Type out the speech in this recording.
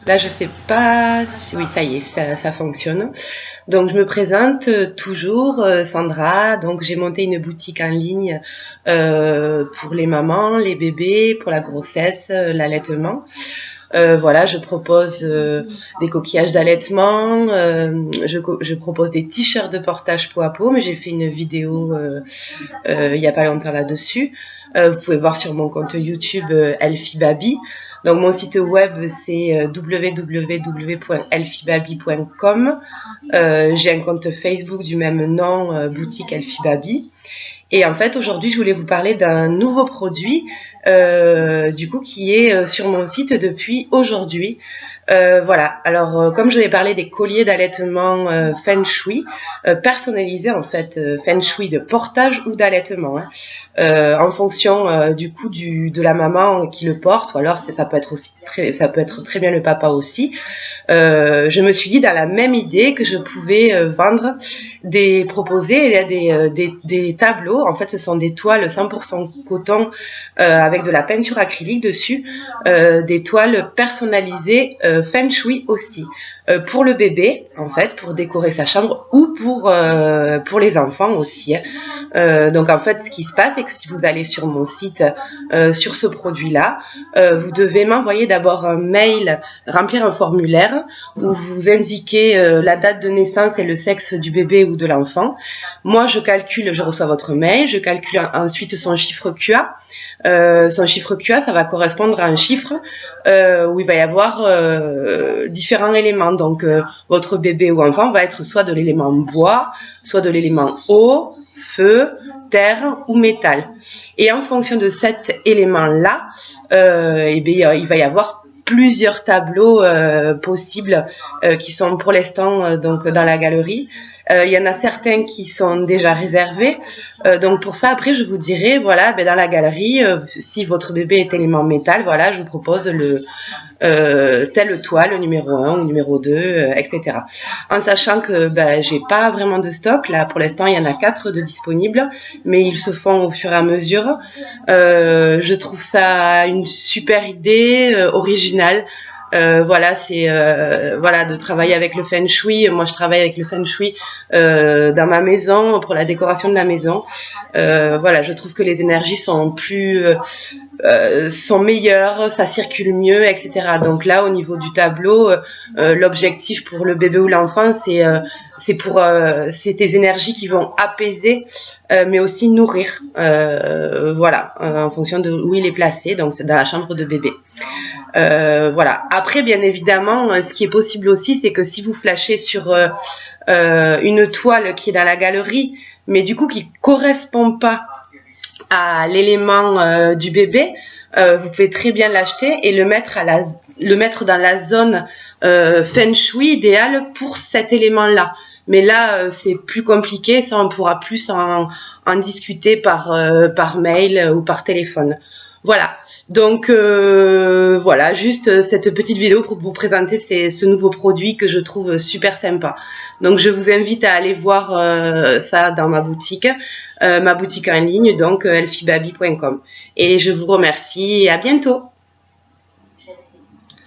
Là, je sais pas si... Oui, ça y est, ça fonctionne. Donc, je me présente toujours, Sandra. Donc, j'ai monté une boutique en ligne pour les mamans, les bébés, pour la grossesse, l'allaitement. Voilà, je propose des coquillages d'allaitement, je propose des t-shirts de portage peau à peau, mais j'ai fait une vidéo il y a pas longtemps là-dessus. Vous pouvez voir sur mon compte YouTube Elfie Baby. Donc mon site web c'est www.elfiebaby.com. J'ai un compte Facebook du même nom, boutique Elfie Baby. Et en fait aujourd'hui je voulais vous parler d'un nouveau produit du coup qui est sur mon site depuis aujourd'hui. Voilà, alors comme je vous ai parlé des colliers d'allaitement Feng Shui, personnalisés en fait, Feng Shui de portage ou d'allaitement, hein, en fonction du coup de la maman qui le porte, ou alors ça peut être très bien le papa aussi. Je me suis dit dans la même idée que je pouvais proposer des tableaux. En fait, ce sont des toiles 100% coton avec de la peinture acrylique dessus, des toiles personnalisées Feng Shui aussi. Pour le bébé, en fait, pour décorer sa chambre, ou pour les enfants aussi. Donc en fait, ce qui se passe, c'est que si vous allez sur mon site, sur ce produit-là, vous devez m'envoyer d'abord un mail, remplir un formulaire où vous indiquez la date de naissance et le sexe du bébé ou de l'enfant. Moi, je reçois votre mail, je calcule ensuite son chiffre QA. Son chiffre QA, ça va correspondre à un chiffre où il va y avoir différents éléments. Donc, votre bébé ou enfant va être soit de l'élément bois, soit de l'élément eau, feu, terre ou métal. Et en fonction de cet élément-là, il va y avoir plusieurs tableaux possibles qui sont pour l'instant donc dans la galerie. Il y en a certains qui sont déjà réservés. Donc pour ça, après, je vous dirai, voilà, dans la galerie, si votre bébé est élément métal, voilà, je vous propose telle toile, numéro 1 ou numéro 2, etc. En sachant que j'ai pas vraiment de stock. Là, pour l'instant, il y en a 4 de disponibles, mais ils se font au fur et à mesure. Je trouve ça une super idée, originale. Voilà, c'est voilà, de travailler avec le Feng Shui. Moi, je travaille avec le Feng Shui dans ma maison pour la décoration de la maison. Voilà, je trouve que les énergies sont sont meilleures, ça circule mieux, etc. Donc là, au niveau du tableau, l'objectif pour le bébé ou l'enfant, c'est tes énergies qui vont apaiser, mais aussi nourrir. Voilà, en fonction de où il est placé. Donc c'est dans la chambre de bébé. Voilà. Après, bien évidemment, ce qui est possible aussi, c'est que si vous flashez sur une toile qui est dans la galerie, mais du coup qui correspond pas à l'élément du bébé, vous pouvez très bien l'acheter et le mettre dans la zone Feng Shui idéale pour cet élément-là. Mais là, c'est plus compliqué, ça on pourra plus en discuter par mail ou par téléphone. Voilà, donc voilà, juste cette petite vidéo pour vous présenter ce nouveau produit que je trouve super sympa. Donc je vous invite à aller voir ça dans ma boutique en ligne, donc elfiebaby.com. Et je vous remercie et à bientôt.